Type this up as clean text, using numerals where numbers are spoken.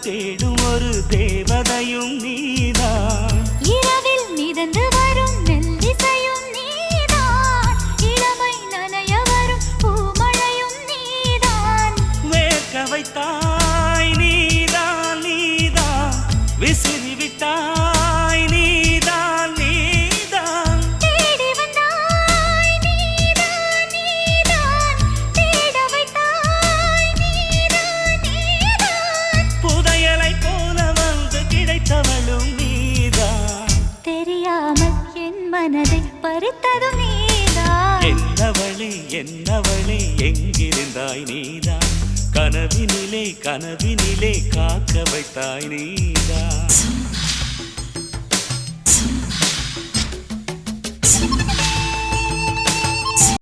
தேடும் ஒரு தேவதையும் நீதான். இரவில் மிதந்து வரும் மெல்லிசையும் நீதான். இளமை நனைய வரும் பூமழையும் நீதான். வேர்க்க வைத்தாய் நீதான் நீதான், விசிறி விட்டாய் நீதான் நீதான். தேடி வந்தாய் நீதான் நீதான், தேட வைத்தாய் நீதான் நீதான். புதையலை போல வந்து கிடைத்தவளும் நீதான். தெரியாமல் என் மனதை பறித்ததும் நீதான். என்னவளே எங்கிருந்தாய் நீதான். கனவினிலே காக்க வைத்தாய் நீதான்.